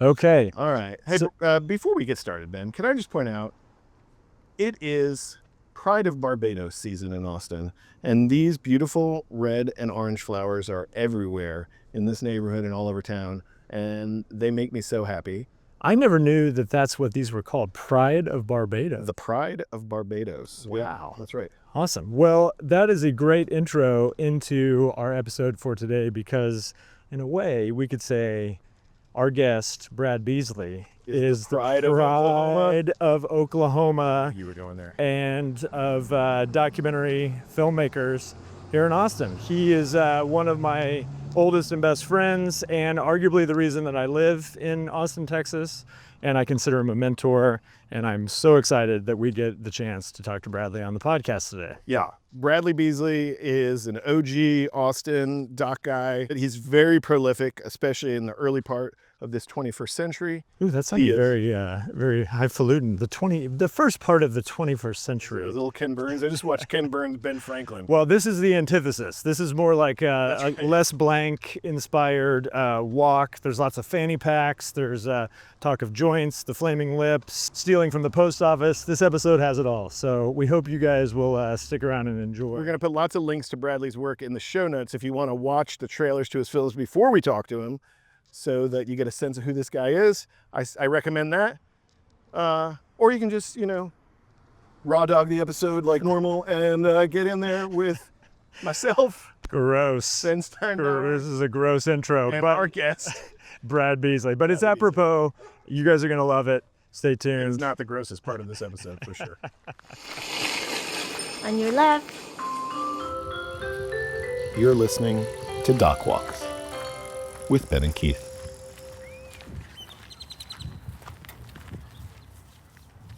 Okay. All right. Hey, before we get started, Ben, can I just point out it is Pride of Barbados season in Austin, and these beautiful red and orange flowers are everywhere in this neighborhood and all over town, and they make me so happy. I never knew that that's what these were called. Pride of Barbados. The Pride of Barbados. Wow. Yeah, that's right. Awesome. Well, that is a great intro into our episode for today because, in a way, we could say our guest, Brad Beesley, is the pride of Oklahoma You were going there. and of documentary filmmakers here in Austin. He is one of my oldest and best friends, and arguably the reason that I live in Austin, Texas, and I consider him a mentor. And I'm so excited that we get the chance to talk to Bradley on the podcast today. Yeah. Bradley Beesley is an OG Austin doc guy. He's very prolific, especially in the early part of this 21st century. Ooh, that's like very highfalutin. The first part of the 21st century. Little Ken Burns. I just watched Ken Burns, Ben Franklin. Well, this is the antithesis. This is more like a Les Blanc inspired walk. There's lots of fanny packs. There's talk of joints, the flaming lips, stealing from the post office. This episode has it all. So we hope you guys will stick around and enjoy. We're going to put lots of links to Bradley's work in the show notes if you want to watch the trailers to his films before we talk to him, so that you get a sense of who this guy is. I recommend that. Or you can just, raw dog the episode like normal and get in there with myself. Gross. Ben Steinbauer. This is a gross intro. And but our guest. Brad Beesley. But it's apropos. You guys are going to love it. Stay tuned. It's not the grossest part of this episode, for sure. On your left. You're listening to Doc Walks with Ben and Keith.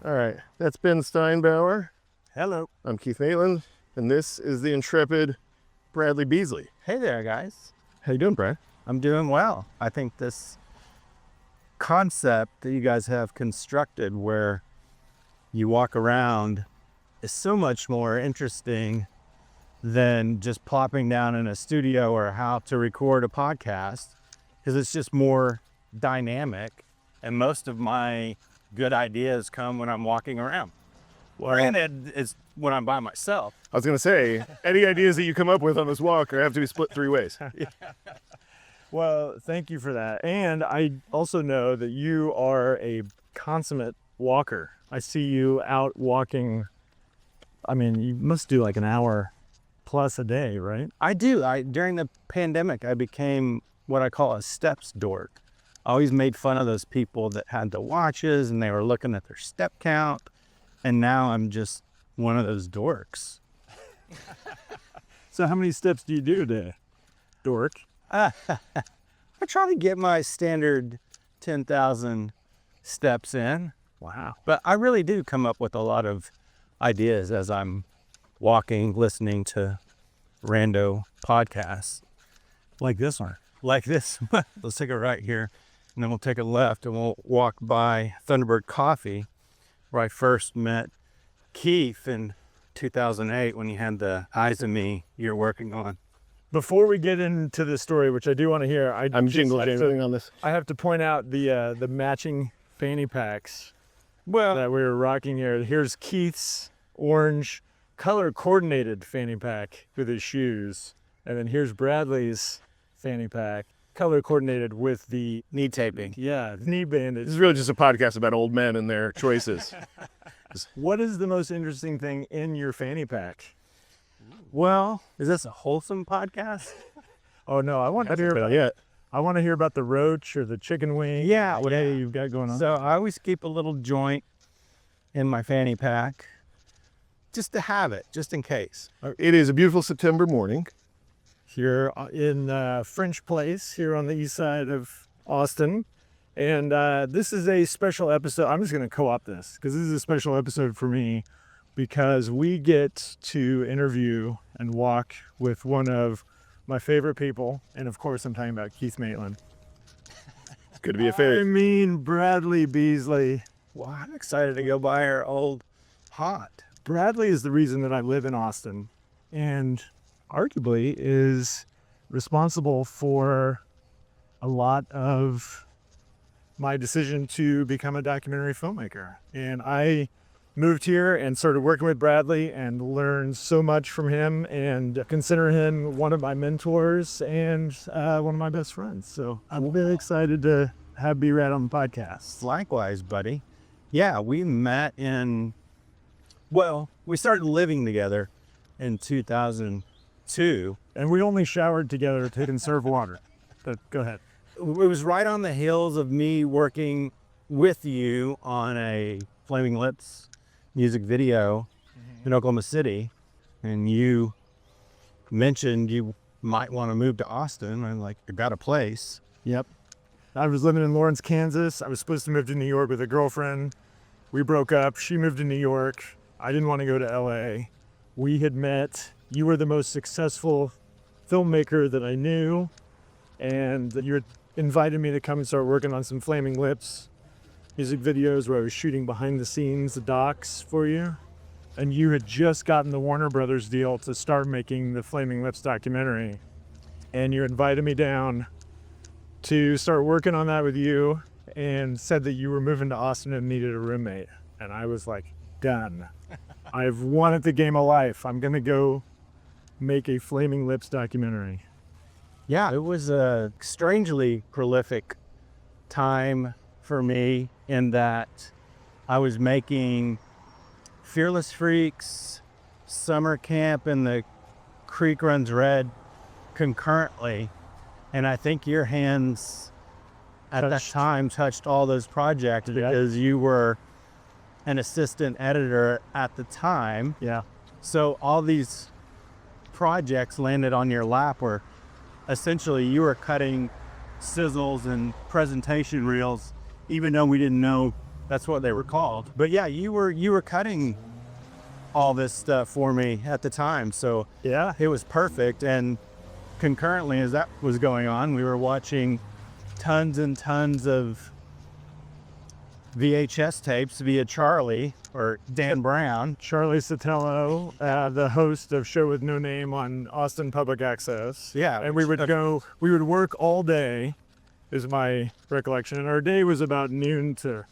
All right, that's Ben Steinbauer. Hello. I'm Keith Maitland, and this is the intrepid Bradley Beesley. Hey there, guys. How you doing, Brad? I'm doing well. I think this concept that you guys have constructed where you walk around is so much more interesting than just plopping down in a studio or how to record a podcast, because it's just more dynamic, and most of my good ideas come when I'm walking around. Granted, it's when I'm by myself. I was going to say, any ideas that you come up with on this walk have to be split three ways. Well, thank you for that. And I also know that you are a consummate walker. I see you out walking. I mean, you must do like an hour plus a day, right? I do. During the pandemic, I became what I call a steps dork. I always made fun of those people that had the watches and they were looking at their step count. And now I'm just one of those dorks. So how many steps do you do a day, dork? I try to get my standard 10,000 steps in. Wow. But I really do come up with a lot of ideas as I'm walking, listening to rando podcasts. Like this one. Like this. Let's take a right here, and then we'll take a left, and we'll walk by Thunderbird Coffee, where I first met Keith in 2008 when he had the Eyes of Me you're working on. Before we get into the story, which I do want to hear, I'm jingling on this. I have to point out the matching fanny packs Well, that we were rocking here. Here's Keith's orange color-coordinated fanny pack with his shoes. And then here's Bradley's fanny pack, color-coordinated with the knee taping. knee bandage. This is really just a podcast about old men and their choices. What is the most interesting thing in your fanny pack? Well, is this a wholesome podcast? Oh no, I want to hear about I want to hear about the roach or the chicken wing. Yeah, whatever you've got going on. So I always keep a little joint in my fanny pack just to have it, just in case. It is a beautiful September morning. Here in French Place, here on the east side of Austin. And this is a special episode. I'm just going to co-opt this because this is a special episode for me because we get to interview and walk with one of my favorite people. And of course, I'm talking about Keith Maitland. It's good to be a I favorite. mean, Bradley Beesley. Well, I'm excited to go by our old haunt. Bradley is the reason that I live in Austin and arguably is responsible for a lot of my decision to become a documentary filmmaker. And I moved here and started working with Bradley and learned so much from him and consider him one of my mentors and one of my best friends. So I'm really excited to have B-Rad on the podcast. Likewise, buddy. Yeah, we met we started living together in 2002. And we only showered together to conserve water. But go ahead. It was right on the heels of me working with you on a Flaming Lips music video in Oklahoma City. And you mentioned you might want to move to Austin. I'm like, I got a place. Yep. I was living in Lawrence, Kansas. I was supposed to move to New York with a girlfriend. We broke up. She moved to New York. I didn't want to go to LA. We had met. You were the most successful filmmaker that I knew. And you had invited me to come and start working on some Flaming Lips music videos where I was shooting behind the scenes, the docs for you. And you had just gotten the Warner Brothers deal to start making the Flaming Lips documentary. And you invited me down to start working on that with you and said that you were moving to Austin and needed a roommate. And I was like, done. I've won at the game of life. I'm going to go make a Flaming Lips documentary. Yeah, it was a strangely prolific time for me in that I was making Fearless Freaks, Summer Camp, and The Creek Runs Red concurrently. And I think your hands at that time touched all those projects because you were an assistant editor at the time. Yeah. So all these projects landed on your lap where essentially you were cutting sizzles and presentation reels, even though we didn't know that's what they were called. But yeah, you were cutting all this stuff for me at the time. So Yeah. it was perfect. And concurrently as that was going on, we were watching tons and tons of VHS tapes via Charlie or Dan Brown. Charlie Sotelo, the host of Show with No Name on Austin Public Access. Yeah. And we would work all day, is my recollection. And our day was about noon to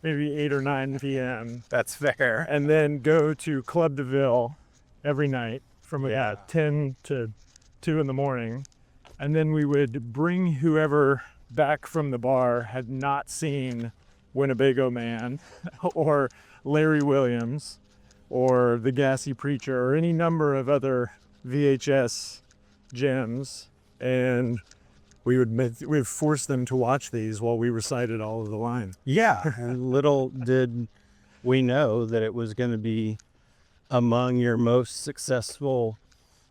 maybe 8 or 9 p.m. That's fair. And then go to Club DeVille every night from 10 to 2 in the morning. And then we would bring whoever back from the bar had not seen Winnebago Man or Larry Williams or The Gassy Preacher or any number of other VHS gems, and we would force them to watch these while we recited all of the lines. Yeah. And little did we know that it was going to be among your most successful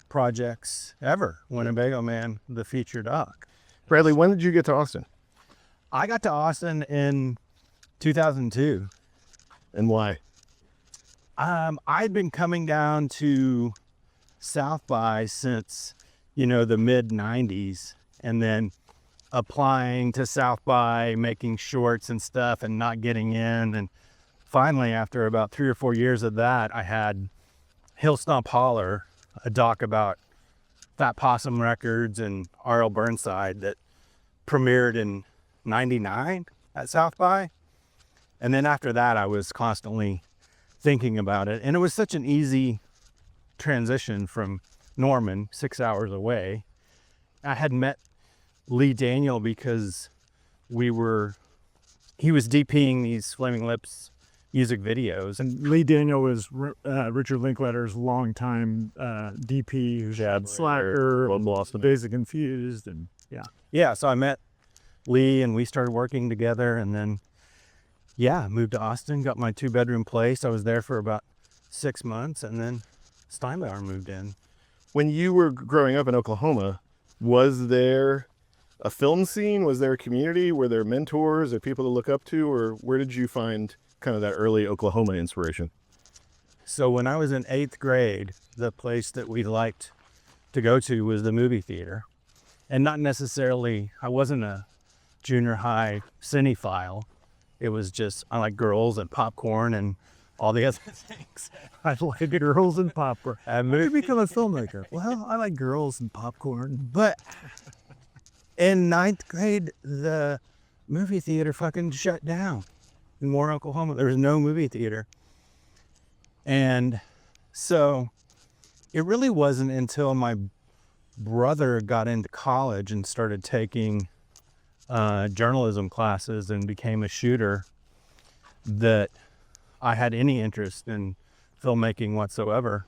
projects ever. Winnebago Man, the feature doc. Bradley, when did you get to Austin? I got to Austin in 2002. And why? I'd been coming down to South by since, the mid 90s, and then applying to South by, making shorts and stuff and not getting in. And finally, after about 3 or 4 years of that, I had Hill Stomp Holler, a doc about Fat Possum Records and R.L. Burnside that premiered in 99 at South by. And then after that, I was constantly thinking about it. And it was such an easy transition from Norman, 6 hours away. I had met Lee Daniel because he was DPing these Flaming Lips music videos. And Lee Daniel was Richard Linklater's longtime DP, who's had Slacker, Basic Confused, and Yeah, so I met Lee and we started working together, and then moved to Austin, got my 2-bedroom place. I was there for about 6 months, and then Steinbauer moved in. When you were growing up in Oklahoma, was there a film scene? Was there a community? Were there mentors or people to look up to? Or where did you find kind of that early Oklahoma inspiration? So when I was in 8th grade, the place that we liked to go to was the movie theater. And not necessarily, I wasn't a junior high cinephile. It was just, I like girls and popcorn and all the other things. I like girls and popcorn. And How did you become a filmmaker? Well, I like girls and popcorn. But in 9th grade, the movie theater fucking shut down in Moore, Oklahoma. There was no movie theater. And so it really wasn't until my brother got into college and started taking journalism classes and became a shooter that I had any interest in filmmaking whatsoever.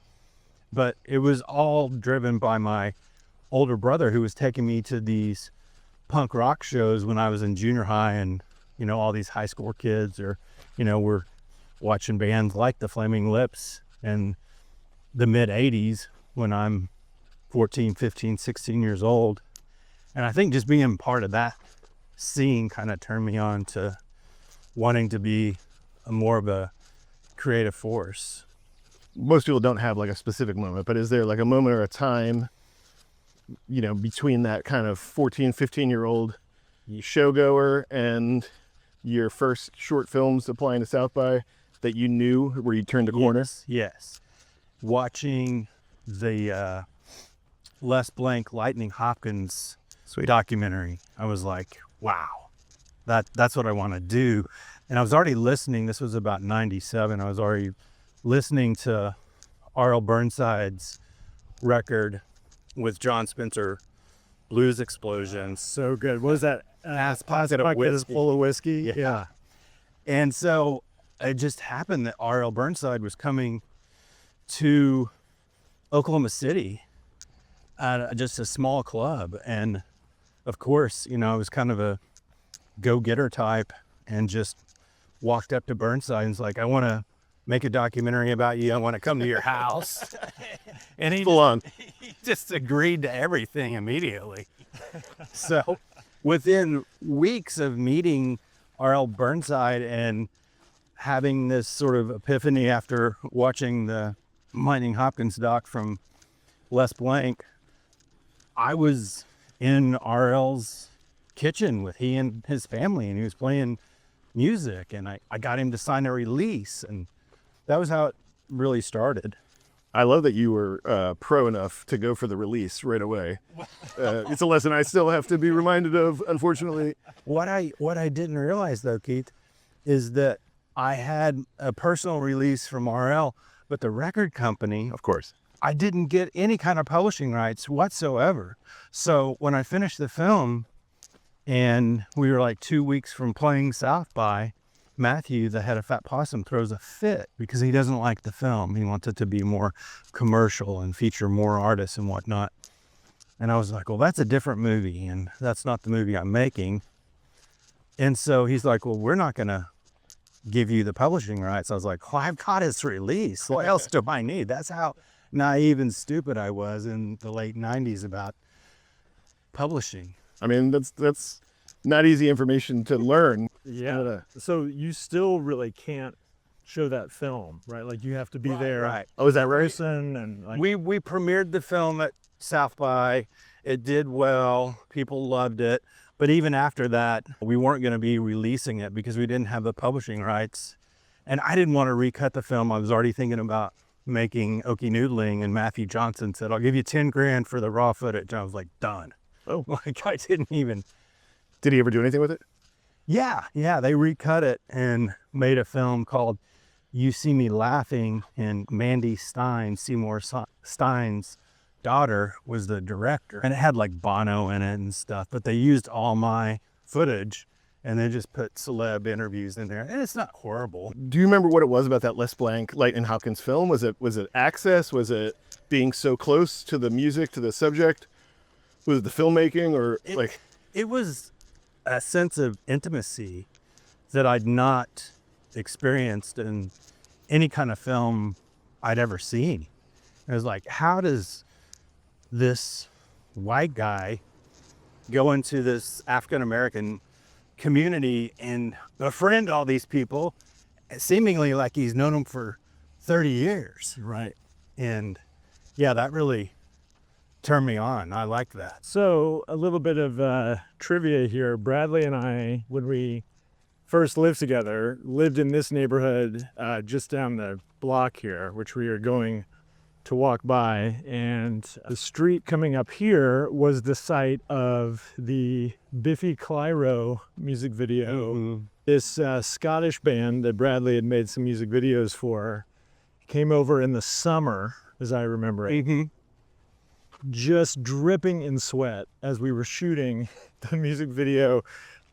But it was all driven by my older brother, who was taking me to these punk rock shows when I was in junior high, and you know, all these high school kids or were watching bands like the Flaming Lips in the mid 80s when I'm 14, 15, 16 years old. And I think just being part of that scene kind of turned me on to wanting to be more of a creative force. Most people don't have like a specific moment, but is there like a moment or a time, between that kind of 14, 15-year-old showgoer and your first short films applying to South by that you knew where you turned a corner? Yes. Watching the Les Blank Lightning Hopkins documentary, I was like, wow, that's what I want to do. And I was already listening. This was about 97. I was already listening to R.L. Burnside's record with John Spencer, Blues Explosions. So good. What was that? Pocket of Whiskey. Full of whiskey. Yeah. And so it just happened that R.L. Burnside was coming to Oklahoma City at just a small club. And of course, I was kind of a go-getter type and just walked up to Burnside and was like, I want to make a documentary about you. I want to come to your house. And he just agreed to everything immediately. So within weeks of meeting R.L. Burnside and having this sort of epiphany after watching the Lightning Hopkins doc from Les Blank, I was in R.L.'s kitchen with he and his family, and he was playing music, and I got him to sign a release, and that was how it really started. I love that you were pro enough to go for the release right away. It's a lesson I still have to be reminded of, unfortunately. What I didn't realize, though, Keith, is that I had a personal release from RL, but the record company, Of course. I didn't get any kind of publishing rights whatsoever. So when I finished the film and we were like 2 weeks from playing South by, Matthew, the head of Fat Possum, throws a fit because he doesn't like the film. He wants it to be more commercial and feature more artists and whatnot. And I was like, well, that's a different movie, and that's not the movie I'm making. And so he's like, well, we're not going to give you the publishing rights. I was like, well, I've got his release. What else do I need? That's how naive and stupid I was in the late 90s about publishing. I mean, that's not easy information to learn. Yeah. So you still really can't show that film, right? Like you have to be there. Right. Oh, is that right? Person and like, We premiered the film at South by. It did well. People loved it. But even after that, we weren't going to be releasing it because we didn't have the publishing rights. And I didn't want to recut the film. I was already thinking about making OKIE Noodling, and Matthew Johnson said, I'll give you 10 grand for the raw footage. And I was like, done. Oh. Like I didn't even. Did he ever do anything with it? Yeah. They recut it and made a film called You See Me Laughing, and Mandy Stein, Seymour Stein's daughter, was the director. And it had like Bono in it and stuff, but they used all my footage and they just put celeb interviews in there. And it's not horrible. Do you remember what it was about that Les Blank Lightning Hopkins film? Was it access? Was it being so close to the music, to the subject? Was it the filmmaking, or It was a sense of intimacy that I'd not experienced in any kind of film I'd ever seen. It was like, how does this white guy go into this African-American community and befriend all these people, seemingly like he's known them for 30 years? right. And yeah, that really turned me on. I liked that. So a little bit of trivia here. Bradley and I, when we first lived together, lived in this neighborhood just down the block here, which we are going to walk by, and the street coming up here was the site of the Biffy Clyro music video. This Scottish band that Bradley had made some music videos for came over in the summer, as I remember it, just dripping in sweat as we were shooting the music video.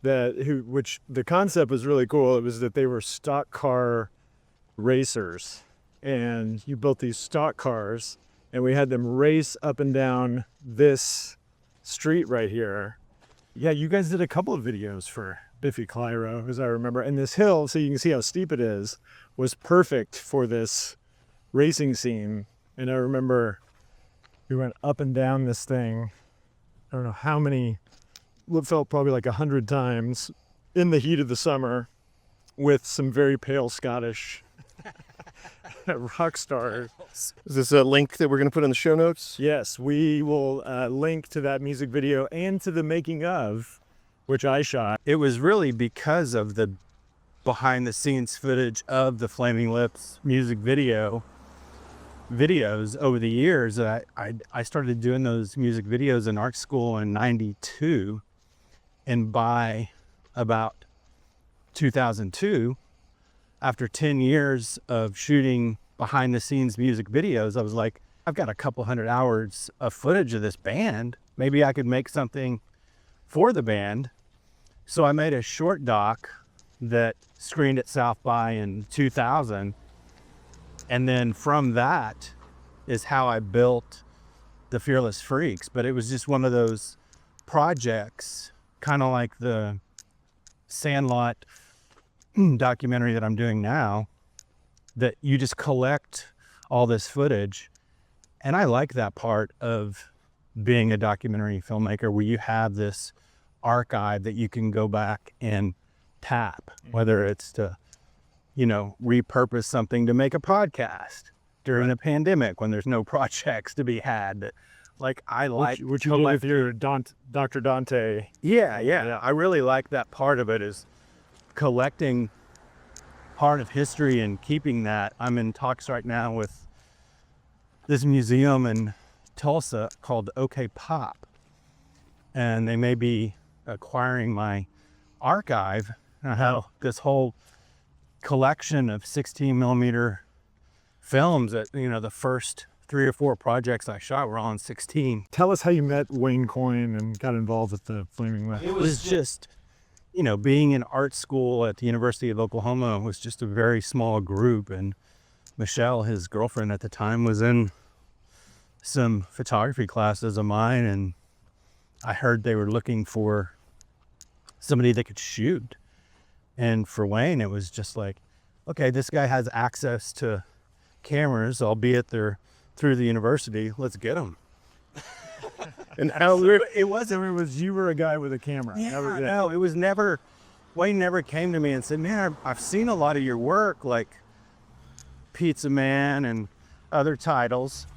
Which the concept was really cool. It was that they were stock car racers, and you built these stock cars, and we had them race up and down this street right here. Yeah, you guys did a couple of videos for Biffy Clyro, as I remember. And this hill, so you can see how steep it is, was perfect for this racing scene. And I remember we went up and down this thing, I don't know how many, what felt probably like 100 times in the heat of the summer with some very pale Scottish rock stars. Is this a link that we're going to put in the show notes? Yes, we will link to that music video and to the making of, which I shot. It was really because of the behind the scenes footage of the Flaming Lips music videos over the years that I started doing those music videos in art school in '92. And by about 2002, after 10 years of shooting behind the scenes music videos, I was like, I've got a couple hundred hours of footage of this band. Maybe I could make something for the band. So I made a short doc that screened at South by in 2000. And then from that is how I built the Fearless Freaks. But it was just one of those projects, kind of like the Sandlot documentary that I'm doing now, that you just collect all this footage. And I like that part of being a documentary filmmaker, where you have this archive that you can go back and tap, whether it's to, repurpose something to make a podcast during a pandemic when there's no projects to be had. Like I like what you did with your Dr. Dante. Yeah. I really like that part of it, is collecting part of history and keeping that. I'm in talks right now with this museum in Tulsa called OK Pop, and they may be acquiring my archive. I have this whole collection of 16 millimeter films that, the first 3 or 4 projects I shot were all in 16. Tell us how you met Wayne Coyne and got involved with the Flaming Lips. It was just, being in art school at the University of Oklahoma was just a very small group. And Michelle, his girlfriend at the time, was in some photography classes of mine. And I heard they were looking for somebody that could shoot. And for Wayne, it was just like, okay, this guy has access to cameras, albeit they're through the university. Let's get them. And how it was you were a guy with a camera. No, it was never. Wayne never came to me and said, "Man, I've seen a lot of your work, like Pizza Man and other titles,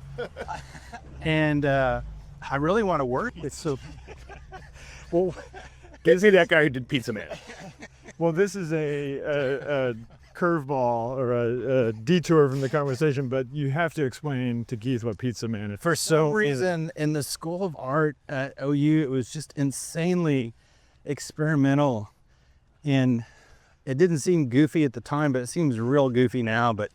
and I really want to work with." So, well, can't see that guy who did Pizza Man. Well, this is a curveball or a detour from the conversation, but you have to explain to Keith what Pizza Man is. For some reason, in the School of Art at OU, it was just insanely experimental, and it didn't seem goofy at the time, but it seems real goofy now. But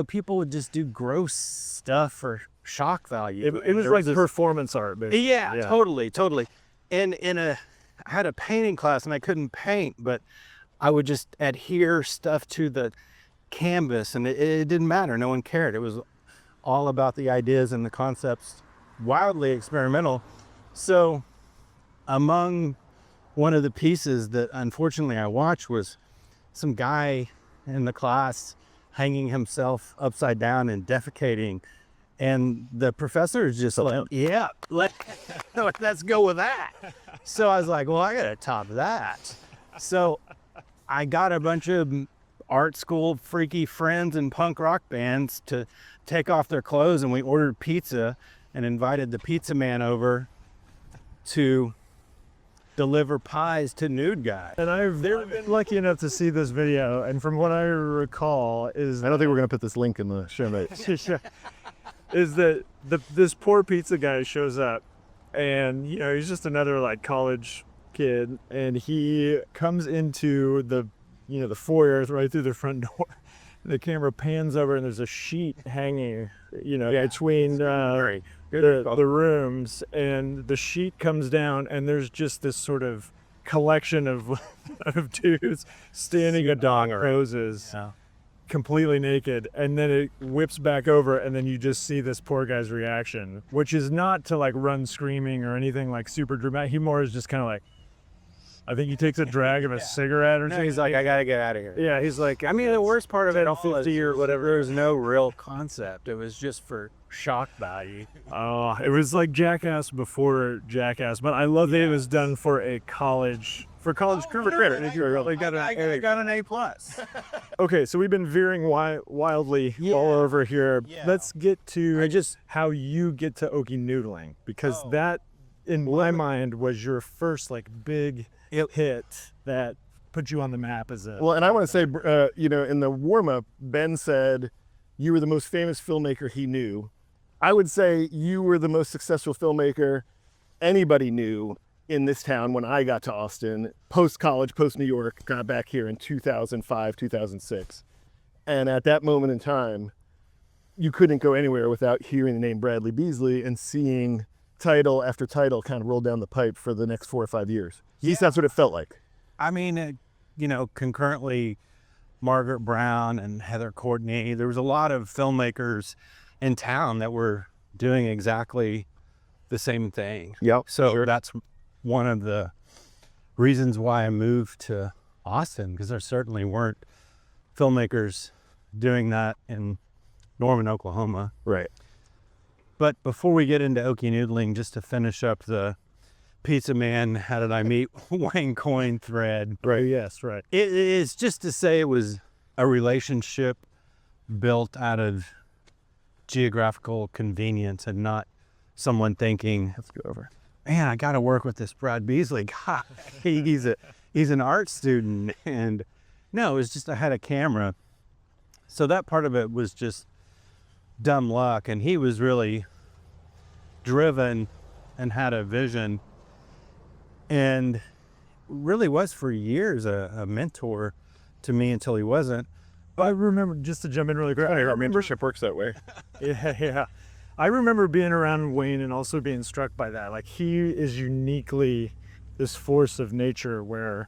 people would just do gross stuff for shock value. It was like performance art, basically. Yeah, totally. And I had a painting class, and I couldn't paint, but I would just adhere stuff to the canvas, and it didn't matter. No one cared. It was all about the ideas and the concepts, wildly experimental. So among one of the pieces that unfortunately I watched was some guy in the class hanging himself upside down and defecating. And the professor is just like, yeah, let's go with that. So I was like, well, I got to top that. So I got a bunch of art school freaky friends and punk rock bands to take off their clothes, and we ordered pizza and invited the Pizza Man over to deliver pies to nude guys. And I've been lucky enough to see this video, and from what I recall is... I don't think we're going to put this link in the show notes. is that this poor pizza guy shows up, and he's just another like college kid, and he comes into the the foyer right through the front door. The camera pans over, and there's a sheet hanging between the rooms, and the sheet comes down, and there's just this sort of collection of dudes standing at dong poses, completely naked, and then it whips back over, and then you just see this poor guy's reaction, which is not to like run screaming or anything like super dramatic. He more is just kind of like, I think he takes a drag of a cigarette or something. He's like, I gotta get out of here. Yeah, he's like, I mean, the worst part of it all 50 or whatever. There was no real concept. It was just for shock value. Oh, it was like Jackass before Jackass, but I love that it was done for a college creator. They got an A+. Okay, so we've been veering wildly all over here. Let's get to how you get to OKIE Noodling, because that, in my mind, was your first like big hit that put you on the map as a... Well, and I want to say, in the warm-up, Ben said you were the most famous filmmaker he knew. I would say you were the most successful filmmaker anybody knew in this town when I got to Austin, post-college, post-New York, got back here in 2005, 2006. And at that moment in time, you couldn't go anywhere without hearing the name Bradley Beesley and seeing title after title kind of roll down the pipe for the next 4 or 5 years. At least that's what it felt like. I mean, concurrently, Margaret Brown and Heather Courtney, there was a lot of filmmakers in town that were doing exactly the same thing. Yep. So that's one of the reasons why I moved to Austin, because there certainly weren't filmmakers doing that in Norman, Oklahoma. Right. But before we get into OKIE Noodling, just to finish up the Pizza Man, how did I meet Wayne Coyne thread? Right, yes, right. It is just to say it was a relationship built out of geographical convenience and not someone thinking, Let's go over. Man, I got to work with this Brad Beesley guy. He's an art student. And no, it was just I had a camera. So that part of it was just dumb luck, and he was really driven and had a vision, and really was for years a mentor to me until he wasn't. I remember, just to jump in really quick, Our mentorship works that way. yeah. I remember being around Wayne and also being struck by that. Like, he is uniquely this force of nature where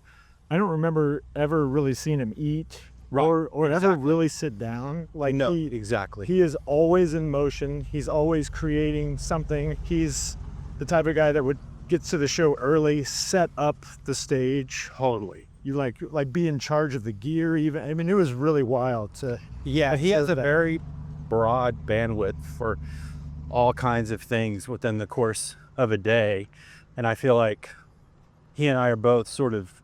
I don't remember ever really seeing him eat. Right. Or ever really sit down. Like, No, exactly. He is always in motion. He's always creating something. He's the type of guy that would get to the show early, set up the stage. Totally. You like be in charge of the gear even. I mean, it was really wild to... Yeah, he has a that. very broad bandwidth for all kinds of things within the course of a day. And I feel like he and I are both sort of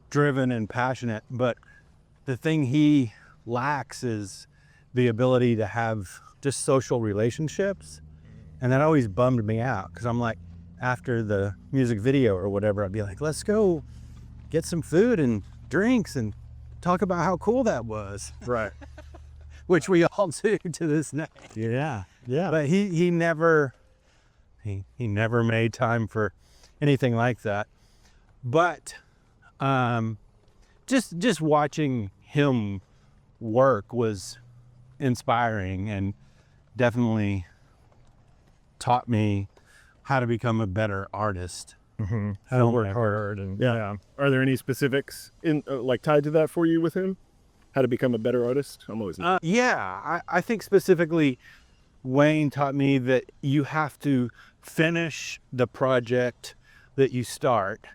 driven and passionate, but the thing he lacks is the ability to have just social relationships. And that always bummed me out, because I'm like, after the music video or whatever, I'd be like, let's go get some food and drinks and talk about how cool that was. Right. Which we all do to this day. Yeah. But he never made time for anything like that. But just watching him work was inspiring and definitely taught me how to become a better artist. Mm-hmm. How to work hard. And Yeah. Are there any specifics in tied to that for you with him? How to become a better artist? I'm always... I think specifically Wayne taught me that you have to finish the project that you start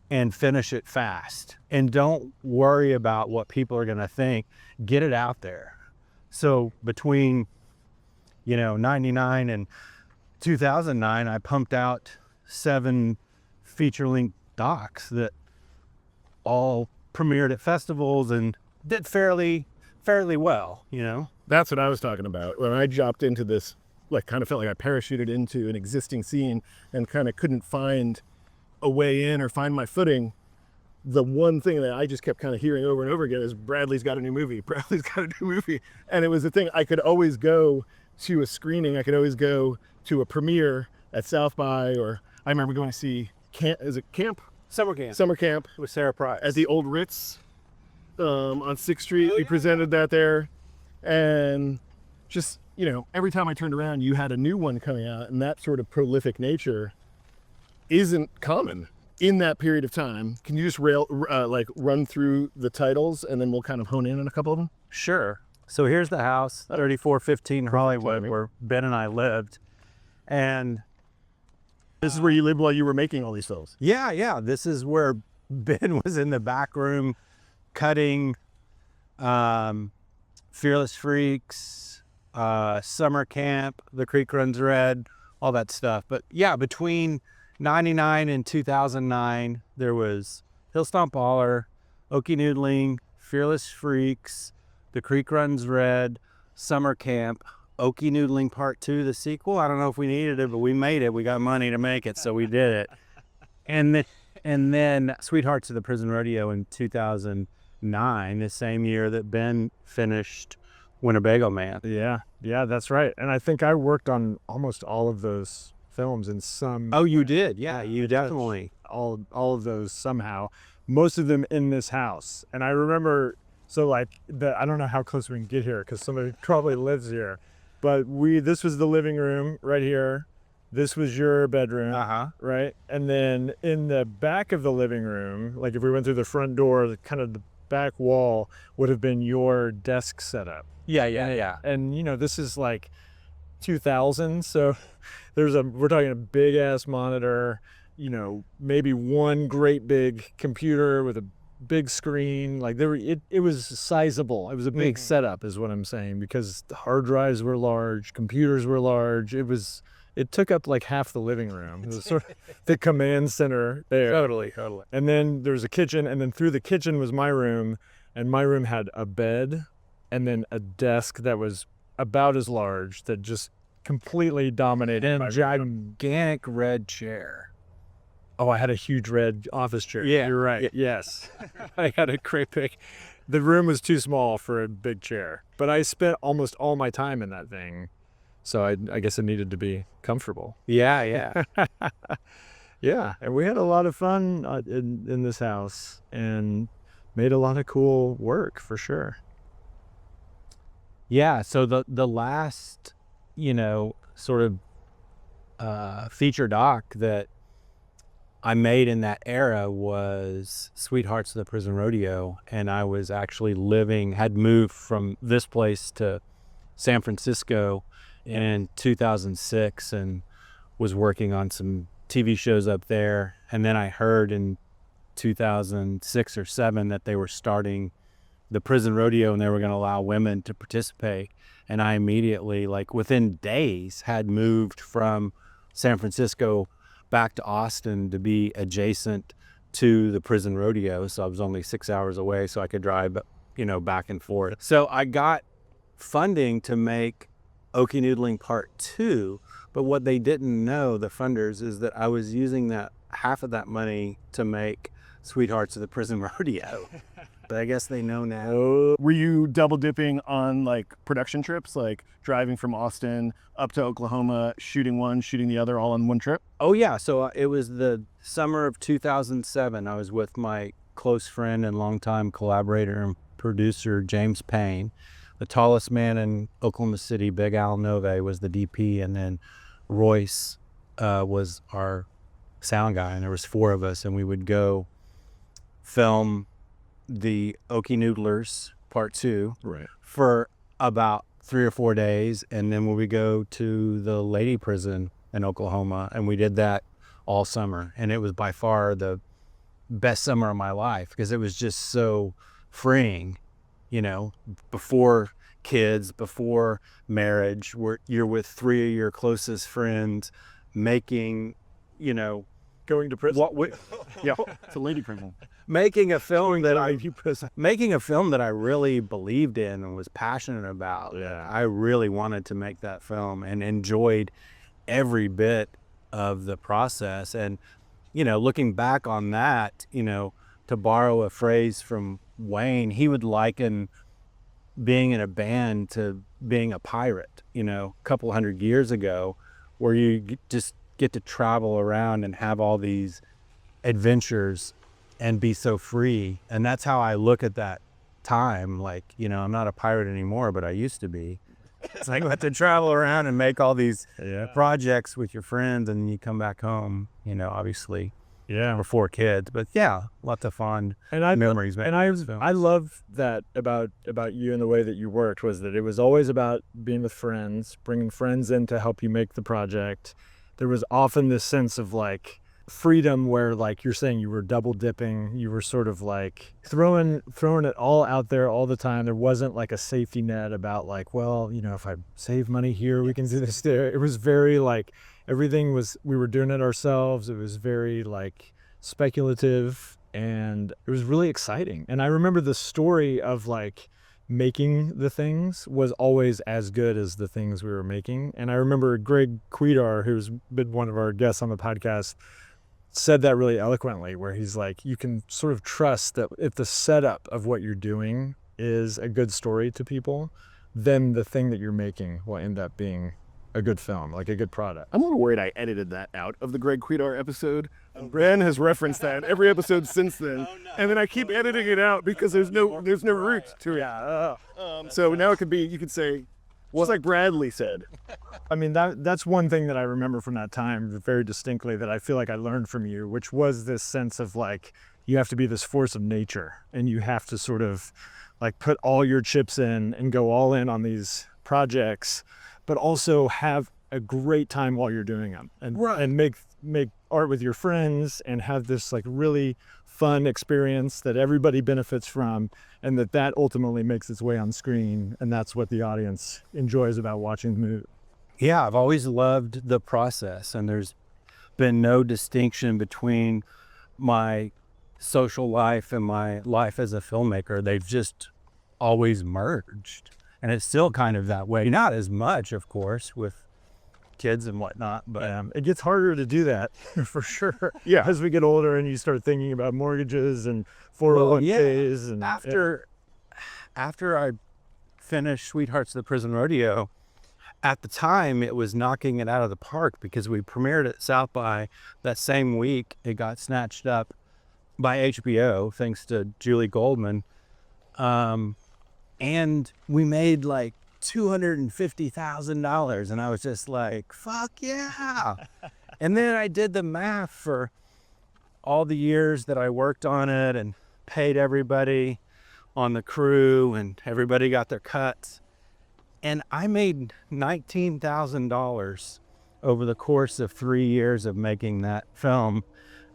and finish it fast, and don't worry about what people are going to think. Get it out there. So between 99 and 2009, I pumped out 7 feature-length docs that all premiered at festivals and did fairly well, That's what I was talking about. When I jumped into this, kind of felt like I parachuted into an existing scene and kind of couldn't find a way in or find my footing. The one thing that I just kept kind of hearing over and over again is Bradley's got a new movie. Bradley's got a new movie. And it was the thing I could always go to a screening, I could always go to a premiere at South by, or I remember going to see Summer camp Summer Camp with Sarah Price. at the old Ritz on 6th Street. We presented that there. And just, you know, every time I turned around, you had a new one coming out, and that sort of prolific nature isn't common in that period of time. Can you just run through the titles, and then we'll kind of hone in on a couple of them? Sure. So here's the house, 3415 Hollywood, where Ben and I lived. And This is where you lived while you were making all these films. yeah, this is where Ben was in the back room cutting Fearless Freaks, Summer Camp, The Creek Runs Red, all that stuff. But yeah, between 99 and 2009, there was Hill Stomp Baller, OKIE Noodling, Fearless Freaks, The Creek Runs Red, Summer Camp, OKIE Noodling Part 2, the sequel. I don't know if we needed it, but we made it. We got money to make it, so we did it. And then Sweethearts of the Prison Rodeo in 2009, the same year that Ben finished Winnebago Man. Yeah, that's right. And I think I worked on almost all of those films in some. Oh, you did? Yeah, you definitely. All of those somehow. Most of them in this house. And I remember, so like I don't know how close we can get here because somebody probably lives here, but this was the living room right here. This was your bedroom, right? And then in the back of the living room, like if we went through the front door, the back wall would have been your desk setup. Yeah. And you know, this is like 2000, so we're talking a big ass monitor, you know, maybe one great big computer with a big screen. Like it was sizable. It was a big setup is what I'm saying, because the hard drives were large, computers were large. It took up like half the living room. It was sort of the command center there. Totally. And then there was a kitchen, and then through the kitchen was my room, and my room had a bed and then a desk that was about as large that just completely dominated. And a gigantic red chair. Oh, I had a huge red office chair. Yeah. You're right. Yes. I had a great big. The room was too small for a big chair, but I spent almost all my time in that thing. So I guess it needed to be comfortable. Yeah. Yeah. And we had a lot of fun in this house and made a lot of cool work for sure. Yeah. So the last, you know, sort of feature doc that I made in that era was Sweethearts of the Prison Rodeo. And I was actually had moved from this place to San Francisco in 2006 and was working on some TV shows up there. And then I heard in 2006 or 7 that they were starting the prison rodeo and they were going to allow women to participate. And I immediately, like within days, had moved from San Francisco back to Austin to be adjacent to the prison rodeo. So I was only 6 hours away, so I could drive, you know, back and forth. So I got funding to make OKIE Noodling Part 2, but what they didn't know, the funders, is that I was using that half of that money to make Sweethearts of the Prison Rodeo. But I guess they know now. Were you double dipping on like production trips, like driving from Austin up to Oklahoma, shooting one, shooting the other, all on one trip? Oh yeah, so it was the summer of 2007. I was with my close friend and longtime collaborator and producer, James Payne. The tallest man in Oklahoma City, Big Al Nove, was the DP, and then Royce was our sound guy, and there was 4 of us, and we would go film the OKIE Noodlers Part 2 for about 3 or 4 days, and then we would go to the lady prison in Oklahoma, and we did that all summer, and it was by far the best summer of my life because it was just so freeing. You know, before kids, before marriage, you're with 3 of your closest friends making, you know, Going to prison. Yeah, it's a lady criminal. making a film that I really believed in and was passionate about. Yeah. I really wanted to make that film and enjoyed every bit of the process. And, you know, looking back on that, you know, to borrow a phrase from Wayne, he would liken being in a band to being a pirate, you know, a couple hundred years ago, where you just get to travel around and have all these adventures and be so free. And that's how I look at that time. Like, you know, I'm not a pirate anymore, but I used to be. It's like, I got to travel around and make all these projects with your friends, and you come back home, you know, obviously before kids, but lots of fond memories. And I love that about you and the way that you worked, was that it was always about being with friends, bringing friends in to help you make the project. There was often this sense of like freedom where, like you're saying, you were double dipping, you were sort of like throwing it all out there all the time. There wasn't like a safety net about like, well, you know, if I save money here, we can do this there. It was very like, everything was, we were doing it ourselves. It was very like speculative, and it was really exciting. And I remember the story of like making the things was always as good as the things we were making. And I remember Greg Quidar, who's been one of our guests on the podcast, said that really eloquently, where he's like, you can sort of trust that if the setup of what you're doing is a good story to people, then the thing that you're making will end up being a good film, like a good product. I'm a little worried I edited that out of the Greg Quidar episode. Bren has referenced that every episode since then, and then I keep editing it out because there's no root to it. So now it could be, you could say, just like Bradley said. I mean, that's one thing that I remember from that time very distinctly, that I feel like I learned from you, which was this sense of like, you have to be this force of nature, and you have to sort of like put all your chips in and go all in on these projects, but also have a great time while you're doing them, and make art with your friends, and have this like really fun experience that everybody benefits from, and that ultimately makes its way on screen, and that's what the audience enjoys about watching the movie. Yeah, I've always loved the process, and there's been no distinction between my social life and my life as a filmmaker. They've just always merged. And it's still kind of that way. Not as much, of course, with kids and whatnot, but It gets harder to do that for sure. Yeah. As we get older and you start thinking about mortgages and 401ks. And after I finished Sweethearts of the Prison Rodeo, at the time it was knocking it out of the park, because we premiered at South by that same week. It got snatched up by HBO, thanks to Julie Goldman. And we made like $250,000, and I was just like, fuck yeah. And then I did the math for all the years that I worked on it and paid everybody on the crew, and everybody got their cuts. And I made $19,000 over the course of 3 years of making that film.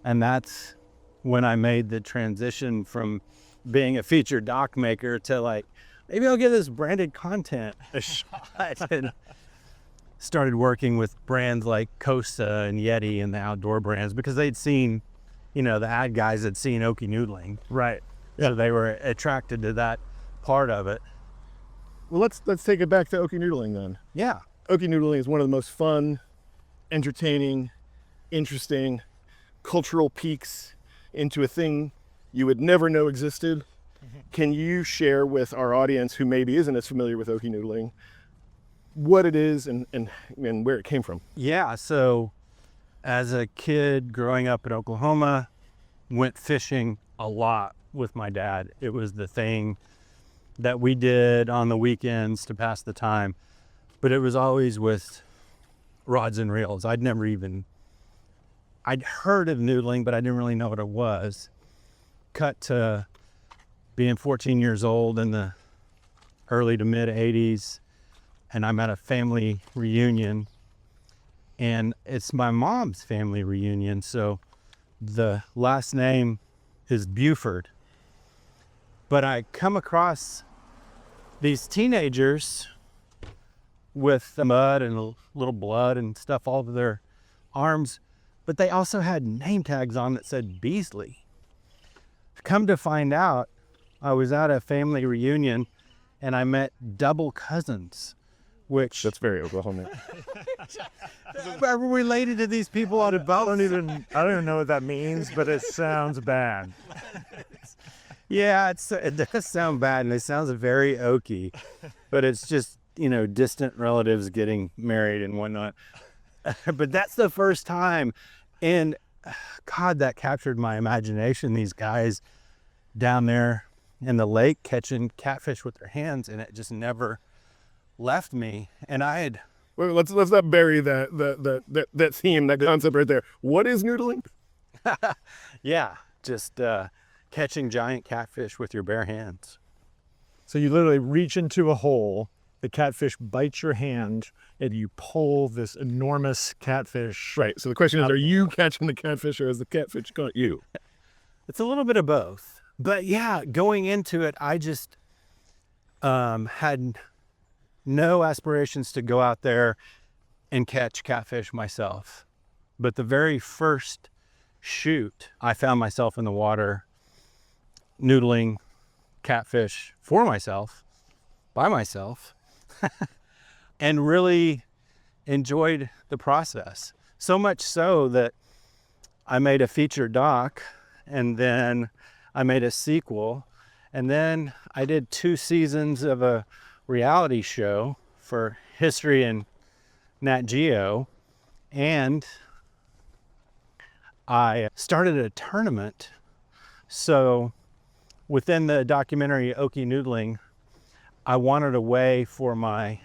And that's when I made the transition from being a featured docmaker to like, maybe I'll give this branded content a shot. And started working with brands like Costa and Yeti and the outdoor brands, because they'd seen, you know, the ad guys had seen OKIE Noodling. Right. So they were attracted to that part of it. Well, let's take it back to OKIE Noodling then. Yeah. OKIE Noodling is one of the most fun, entertaining, interesting, cultural peeks into a thing you would never know existed. Can you share with our audience, who maybe isn't as familiar with OKIE Noodling, what it is and where it came from? Yeah, so as a kid growing up in Oklahoma, went fishing a lot with my dad. It was the thing that we did on the weekends to pass the time, but it was always with rods and reels. I'd heard of noodling, but I didn't really know what it was. Cut to being 14 years old in the early to mid 80s, and I'm at a family reunion, and it's my mom's family reunion, so the last name is Buford. But I come across these teenagers with mud and a little blood and stuff all over their arms, but they also had name tags on that said Beesley. Come to find out, I was at a family reunion and I met double cousins, which... That's very Oklahoma. Are we related to these people on a boat? I don't even know what that means, but it sounds bad. Yeah, it does sound bad, and it sounds very oaky, but it's just distant relatives getting married and whatnot. But that's the first time. And God, that captured my imagination. These guys down there in the lake catching catfish with their hands, and it just never left me. And I had... Well, let's not bury that theme, that concept right there. What is noodling? Yeah, just catching giant catfish with your bare hands. So you literally reach into a hole, the catfish bites your hand, and you pull this enormous catfish. Right. So the question is, are you catching the catfish or has the catfish caught you? It's a little bit of both. But yeah, going into it, I just had no aspirations to go out there and catch catfish myself. But the very first shoot, I found myself in the water noodling catfish for myself, by myself, and really enjoyed the process. So much so that I made a feature doc, and then I made a sequel, and then I did 2 seasons of a reality show for History and Nat Geo, and I started a tournament. So within the documentary OKIE Noodling, I wanted a way for my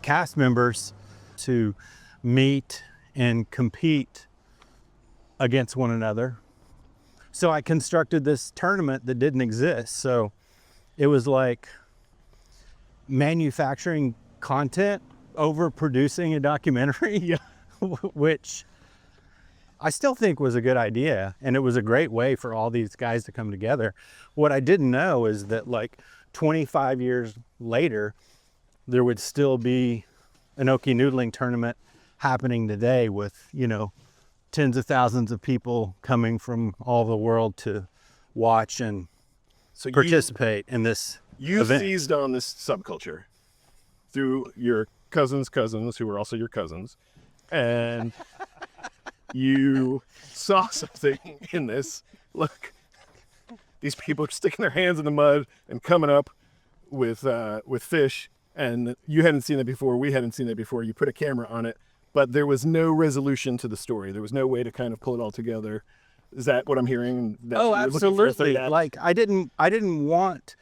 cast members to meet and compete against one another. So I constructed this tournament that didn't exist. So it was like manufacturing content over producing a documentary, which I still think was a good idea. And it was a great way for all these guys to come together. What I didn't know is that like 25 years later, there would still be an OKIE Noodling tournament happening today with, tens of thousands of people coming from all the world to watch and participate in this event. Seized on this subculture through your cousins' cousins, who were also your cousins, and you saw something in this. Look, these people are sticking their hands in the mud and coming up with fish, and you hadn't seen it before. We hadn't seen it before. You put a camera on it, but there was no resolution to the story. There was no way to kind of pull it all together. Is that what I'm hearing? Oh, absolutely. Like I didn't want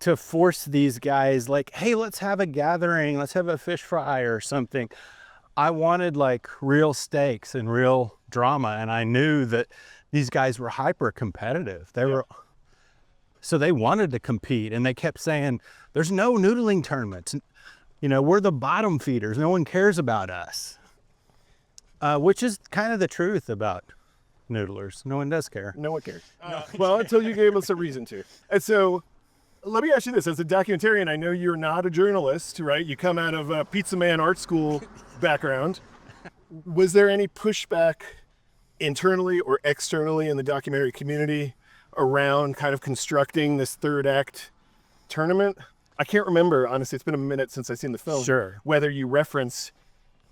to force these guys like, hey, let's have a gathering, let's have a fish fry or something. I wanted like real stakes and real drama, and I knew that these guys were hyper competitive. So they wanted to compete, and they kept saying, there's no noodling tournaments. We're the bottom feeders. No one cares about us. Which is kind of the truth about noodlers. No one does care. No one cares. Well, until you gave us a reason to. And so let me ask you this. As a documentarian, I know you're not a journalist, right? You come out of a Pizza Man art school background. Was there any pushback internally or externally in the documentary community around kind of constructing this third act tournament? I can't remember, honestly. It's been a minute since I've seen the film. Sure. Whether you reference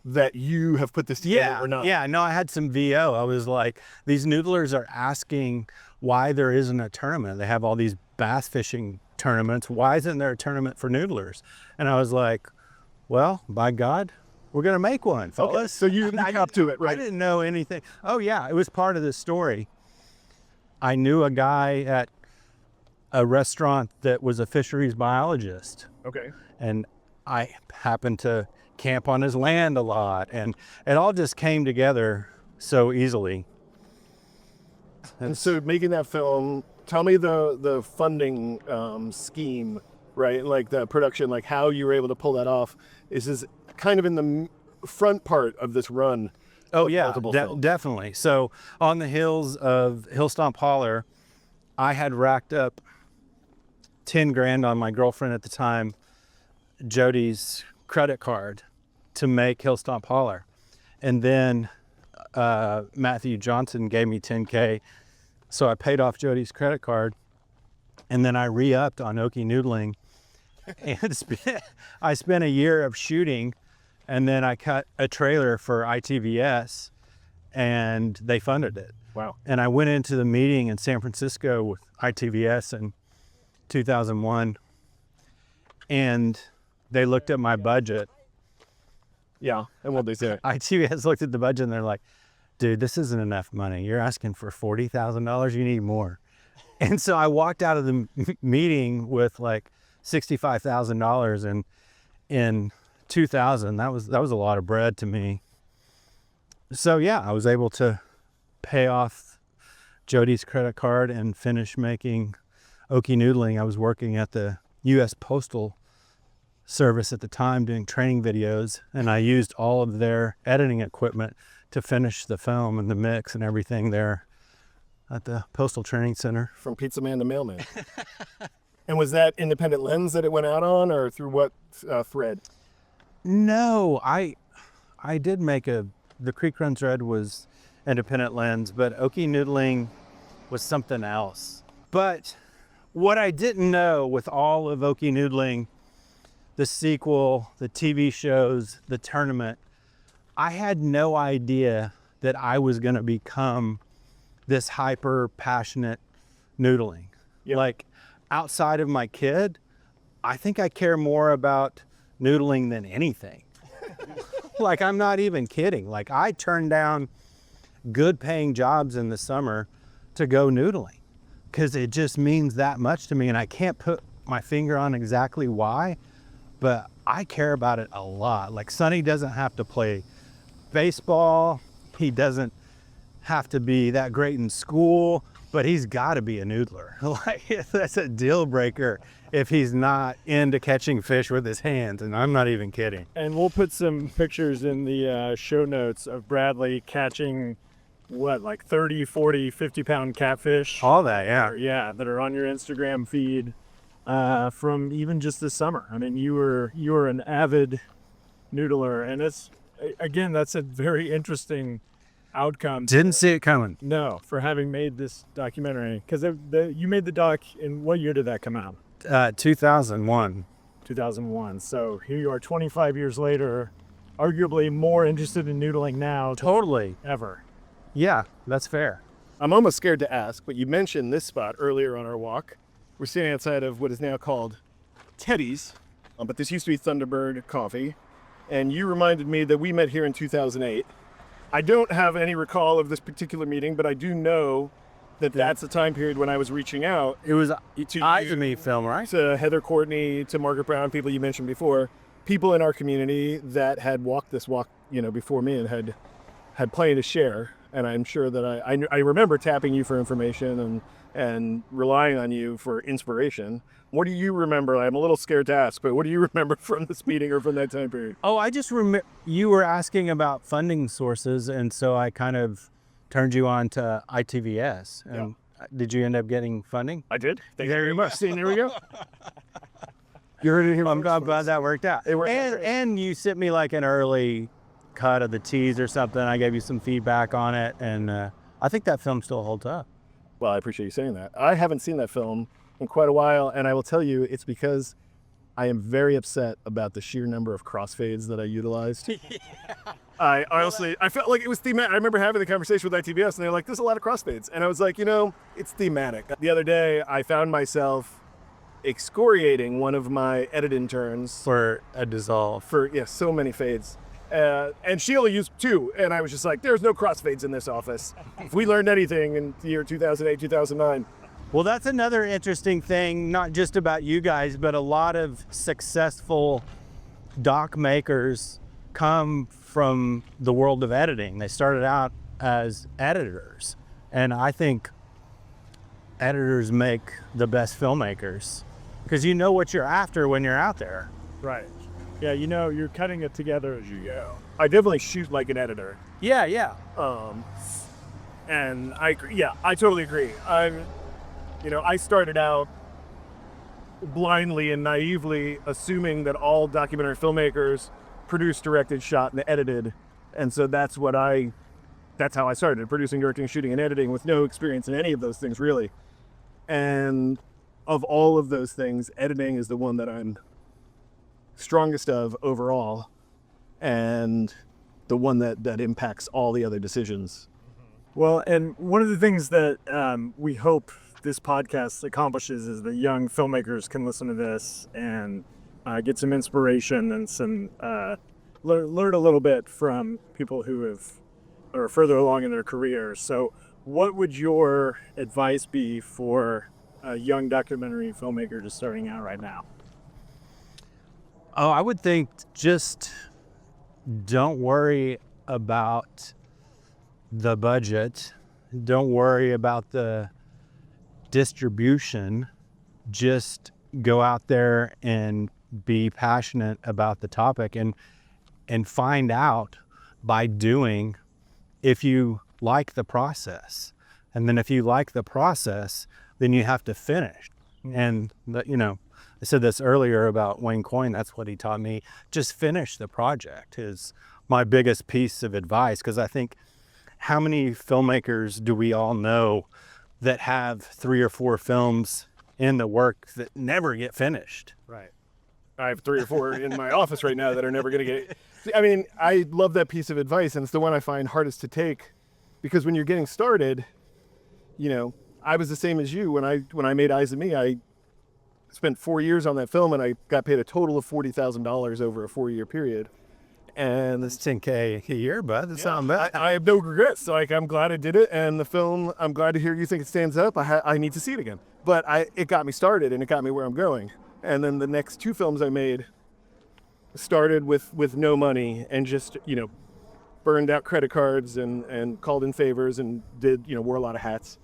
that you have put this together or not. Yeah, no, I had some VO. I was like, these noodlers are asking why there isn't a tournament. They have all these bass fishing tournaments. Why isn't there a tournament for noodlers? And I was like, well, by God, we're going to make one, fellas. Okay, so you got up to it, right? I didn't know anything. Oh, yeah, it was part of the story. I knew a guy at a restaurant that was a fisheries biologist. Okay. And I happened to camp on his land a lot, and it all just came together so easily. And so making that film, tell me the funding scheme, right? Like the production, like how you were able to pull that off. Is this kind of in the front part of this run? Oh yeah, definitely. So on the hills of Hillstomp Holler, I had racked up 10 grand on my girlfriend at the time, Jody's credit card, to make Hillstomp Holler. And then Matthew Johnson gave me 10K. So I paid off Jody's credit card, and then I re-upped on OKIE Noodling. And I spent a year of shooting, and then I cut a trailer for ITVS, and they funded it. Wow. And I went into the meeting in San Francisco with ITVS in 2001, and they looked at my budget. Yeah, and what they say. ITVS looked at the budget and they're like, dude, this isn't enough money. You're asking for $40,000. You need more. And so I walked out of the meeting with like $65,000, and in 2000, that was a lot of bread to me. So yeah, I was able to pay off Jody's credit card and finish making OKIE Noodling. I was working at the U.S. Postal Service at the time doing training videos, and I used all of their editing equipment to finish the film and the mix and everything there at the Postal Training Center. From pizza man to mailman. And was that independent lens that it went out on, or through what thread? No, I did make the Creek Run thread was independent lens, but OKIE Noodling was something else. But what I didn't know with all of OKIE Noodling, the sequel, the TV shows, the tournament, I had no idea that I was going to become this hyper passionate noodling. Yep. Like, outside of my kid, I think I care more about noodling than anything. Like, I'm not even kidding. Like, I turned down good paying jobs in the summer to go noodling because it just means that much to me, and I can't put my finger on exactly why, but I care about it a lot. Like, Sonny doesn't have to play baseball. He doesn't have to be that great in school, but he's got to be a noodler. Like, that's a deal breaker if he's not into catching fish with his hands, and I'm not even kidding. And we'll put some pictures in the show notes of Bradley catching, what, like 30, 40, 50-pound catfish? All that, yeah. Yeah, that are on your Instagram feed from even just this summer. I mean, you were an avid noodler, and it's, again, that's a very interesting outcome. Didn't see it coming. No, for having made this documentary. Because you made the doc, in what year did that come out? 2001. 2001. So here you are 25 years later, arguably more interested in noodling now Totally. ever. Yeah, that's fair. I'm almost scared to ask, but you mentioned this spot earlier on our walk. We're standing outside of what is now called Teddy's, but this used to be Thunderbird Coffee. And you reminded me that we met here in 2008. I don't have any recall of this particular meeting, but I do know that that's the time period when I was reaching out. It was to Eyes you, of Me film, right? to Heather Courtney, to Margaret Brown, people you mentioned before, people in our community that had walked this walk, before me and had plenty to share. And I'm sure that I remember tapping you for information and relying on you for inspiration. What do you remember? I'm a little scared to ask, but what do you remember from this meeting or from that time period? Oh, I just remember you were asking about funding sources, and so I kind of turned you on to ITVS. And did you end up getting funding? I did. There you go. See, there we go. You heard it here. I'm glad that worked out. It worked out great. And you sent me like an early cut of the tease or something. I gave you some feedback on it, and I think that film still holds up. Well, I appreciate you saying that. I haven't seen that film in quite a while, and I will tell you it's because I am very upset about the sheer number of crossfades that I utilized. I honestly, I felt like it was thematic. I remember having the conversation with ITBS, and they're like, there's a lot of crossfades. And I was like, it's thematic. The other day, I found myself excoriating one of my edit interns For a dissolve. for so many fades. And she only used 2, and I was just like, there's no crossfades in this office. If we learned anything in the year 2008, 2009. Well, that's another interesting thing, not just about you guys, but a lot of successful doc makers come from the world of editing. They started out as editors, and I think editors make the best filmmakers because you know what you're after when you're out there. Right. Yeah, you're cutting it together as you go. I definitely shoot like an editor. Yeah. And I agree. Yeah, I totally agree. I started out blindly and naively assuming that all documentary filmmakers produced, directed, shot, and edited. And so that's how I started, producing, directing, shooting, and editing with no experience in any of those things, really. And of all of those things, editing is the one that I'm strongest of overall, and the one that impacts all the other decisions. Well, and one of the things that we hope this podcast accomplishes is that young filmmakers can listen to this and get some inspiration and some learn a little bit from people who are further along in their careers. So, what would your advice be for a young documentary filmmaker just starting out right now? Oh, I would think just don't worry about the budget. Don't worry about the distribution. Just go out there and be passionate about the topic and find out by doing if you like the process. And then if you like the process, then you have to finish. And I said this earlier about Wayne Coyne. That's what he taught me. Just finish the project is my biggest piece of advice, because I think, how many filmmakers do we all know that have 3 or 4 films in the work that never get finished? Right. I have 3 or 4 in my office right now that are never going to get. I mean, I love that piece of advice, and it's the one I find hardest to take, because when you're getting started, I was the same as you when I made Eyes of Me. I spent 4 years on that film, and I got paid a total of $40,000 over a 4-year period. And That's $10K a year, bud. That's not bad. I have no regrets. Like, I'm glad I did it, and the film, I'm glad to hear you think it stands up. I need to see it again. But it got me started, and it got me where I'm going. And then the next 2 films I made started with no money and just, burned out credit cards and called in favors and wore a lot of hats.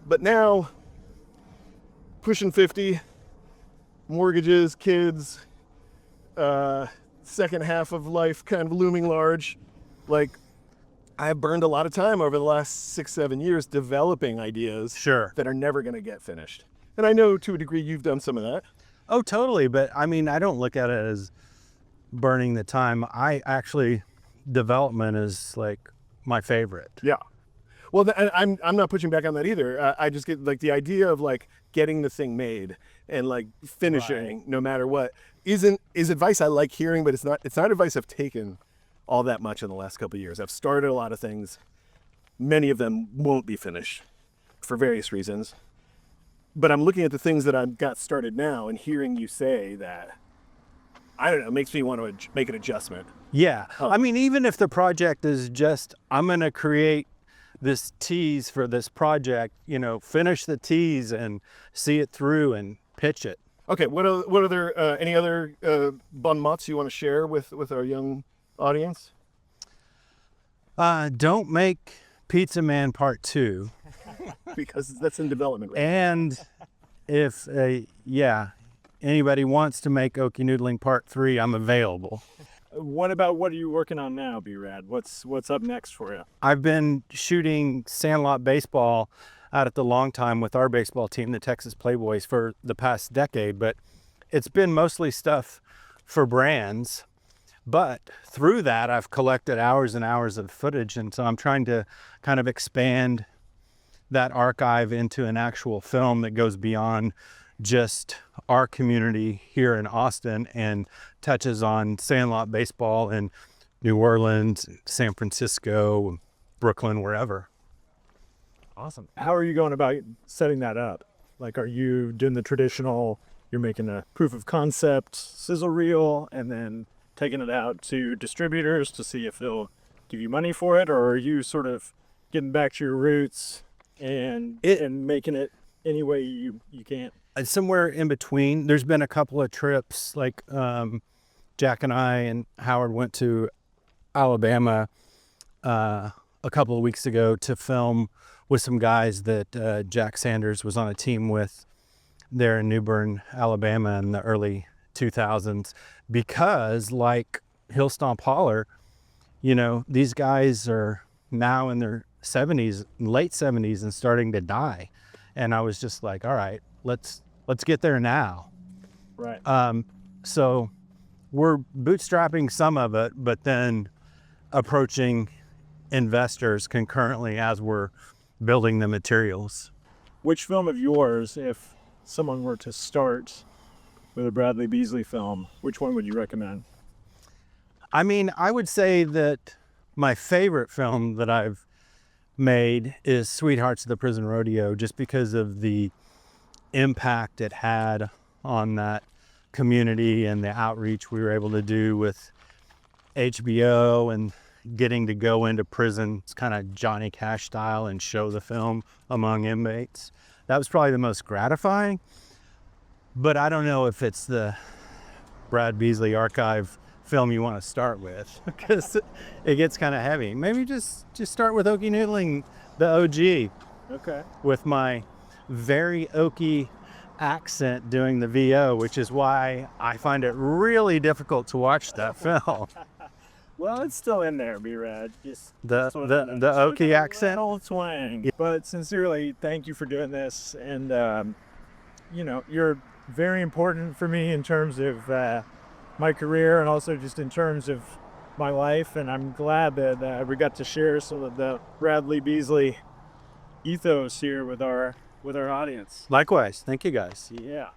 But now, pushing 50, mortgages, kids, second half of life kind of looming large. Like, I've burned a lot of time over the last 6-7 years developing ideas that are never going to get finished. And I know to a degree you've done some of that. Oh, totally. But I mean, I don't look at it as burning the time. Development is like my favorite. Yeah. Well, I'm not pushing back on that either. I just get like the idea of like getting the thing made and like finishing no matter what is advice I like hearing, but it's not advice I've taken all that much in the last couple of years. I've started a lot of things. Many of them won't be finished for various reasons. But I'm looking at the things that I've got started now and hearing you say that, I don't know, makes me want to make an adjustment. Yeah. I mean, even if the project is just, I'm going to create this tease for this project, finish the tease and see it through and pitch it. Okay. What other any other bon mots you want to share with our young audience? Don't make Pizza Man Part 2. Because that's in development right And if anybody wants to make OKIE Noodling Part 3, I'm available. What are you working on now, B-Rad? What's up next for you? I've been shooting sandlot baseball out at the Long Time with our baseball team, the Texas Playboys, for the past decade, but it's been mostly stuff for brands. But through that, I've collected hours and hours of footage, and so I'm trying to kind of expand that archive into an actual film that goes beyond just our community here in Austin and touches on sandlot baseball in New Orleans, San Francisco, Brooklyn, wherever. Awesome. How are you going about setting that up? Like, are you doing the traditional, you're making a proof of concept sizzle reel and then taking it out to distributors to see if they'll give you money for it? Or are you sort of getting back to your roots and making it any way you can? Somewhere in between. There's been a couple of trips, like Jack and I and Howard went to Alabama a couple of weeks ago to film with some guys that Jack Sanders was on a team with there in New Bern, Alabama in the early 2000s, because like Hill Stomp Holler, these guys are now in their 70s, late 70s, and starting to die. And I was just like, all right, let's get there now. Right. So we're bootstrapping some of it, but then approaching investors concurrently as we're building the materials. Which film of yours, if someone were to start with a Bradley Beesley film, which one would you recommend? I mean, I would say that my favorite film that I've made is Sweethearts of the Prison Rodeo, just because of the impact it had on that community and the outreach we were able to do with HBO and getting to go into prison, it's kind of Johnny Cash style, and show the film among inmates. That was probably the most gratifying, but I don't know if it's the Brad Beesley archive film you want to start with, because it gets kind of heavy. Maybe just start with OKIE Noodling, the OG. Okay. With my very Okie accent doing the VO, which is why I find it really difficult to watch that film. Well, it's still in there, B-Rad. Just The sort of Okie accent. Old twang. But sincerely, thank you for doing this, and you know, you're very important for me in terms of my career and also just in terms of my life. And I'm glad that we got to share some of the Bradley Beesley ethos here with our audience. Likewise. Thank you guys. Yeah.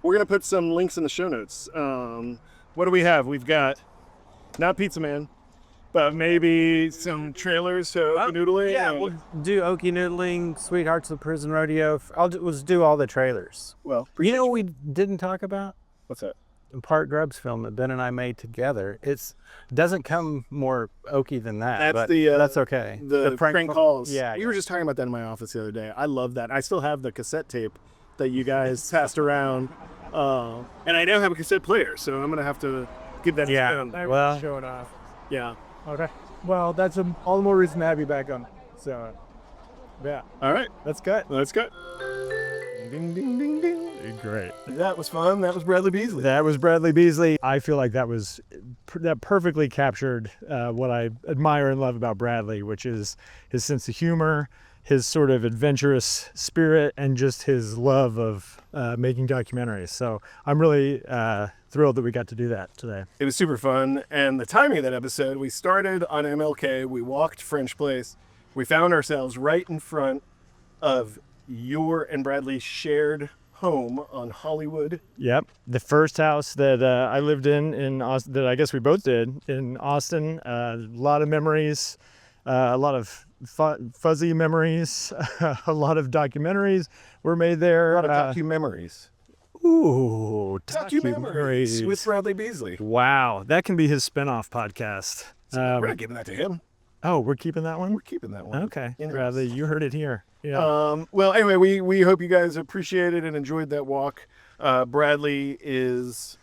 We're going to put some links in the show notes. What do we have? We've got not Pizza Man, but maybe some trailers to OKIE Noodling. Yeah, we'll do OKIE Noodling, Sweethearts of the Prison Rodeo. Let's do all the trailers. Well, You know what we didn't talk about? what's that? The Part Grubs film that Ben and I made together. It doesn't come more Okie than that. That's but the that's okay. The prank calls. Yeah, we were just talking about that in my office the other day. I love that. I still have the cassette tape that you guys passed around, and I now have a cassette player, so I'm gonna have to give that. Yeah. a spin. Well, Show it off. Yeah. Okay. Well, that's all the more reason to have you back on. So, yeah, All right. that's good. Let's go. Ding ding ding ding. Great. That was fun. That was Bradley Beesley. That was Bradley Beesley. I feel like that perfectly captured what I admire and love about Bradley, which is his sense of humor, his sort of adventurous spirit, and just his love of making documentaries. So I'm really thrilled that we got to do that today. It was super fun, and the timing of that episode, we started on MLK, we walked French Place, we found ourselves right in front of your and Bradley's shared home on Hollywood. Yep. The first house that I lived in Austin, that I guess we both did in Austin. A lot of memories, a lot of fuzzy memories, a lot of documentaries were made there. A lot of docu-memories. Ooh, Docu-memories with Bradley Beesley. Wow, that can be his spin-off podcast. We're not giving that to him. Oh, we're keeping that one? We're keeping that one. Okay, In-house. Bradley, you heard it here. Yeah. Well, anyway, we hope you guys appreciated and enjoyed that walk. Bradley is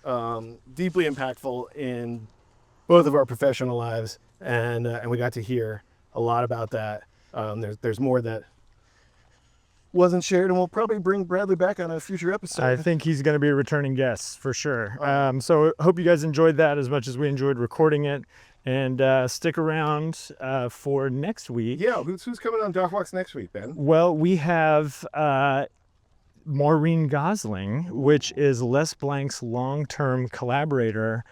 deeply impactful in both of our professional lives, and we got to hear a lot about that. There's more that wasn't shared, and we'll probably bring Bradley back on a future episode. I think he's going to be a returning guest for sure. So hope you guys enjoyed that as much as we enjoyed recording it. And stick around for next week. Yeah, who's coming on Doc Walks next week, Ben? Well, we have Maureen Gosling, which is Les Blank's long-term collaborator.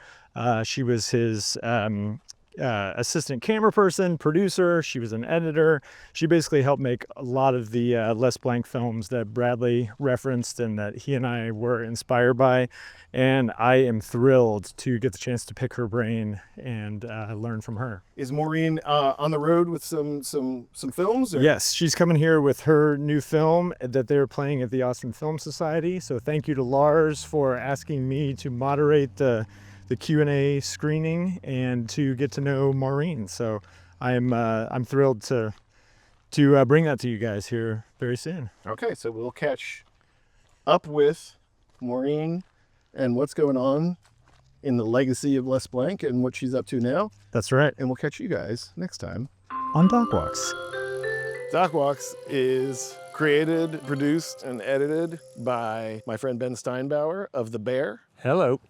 She was his assistant camera person, producer. She was an editor. She basically helped make a lot of the Les Blank films that Bradley referenced and that he and I were inspired by. And I am thrilled to get the chance to pick her brain and learn from her. Is Maureen on the road with some films? Or? Yes, she's coming here with her new film that they're playing at the Austin Film Society. So thank you to Lars for asking me to moderate the Q&A screening and to get to know Maureen. So I'm thrilled to bring that to you guys here very soon. Okay, so we'll catch up with Maureen and what's going on in the legacy of Les Blank and what she's up to now. That's right. And we'll catch you guys next time On Doc Walks. Doc Walks is created, produced, and edited by my friend Ben Steinbauer of The Bear. Hello.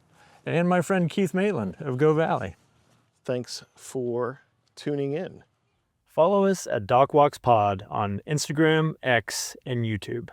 And my friend Keith Maitland of Go Valley. Thanks for tuning in. Follow us at Doc Walks Pod on Instagram, X, and YouTube.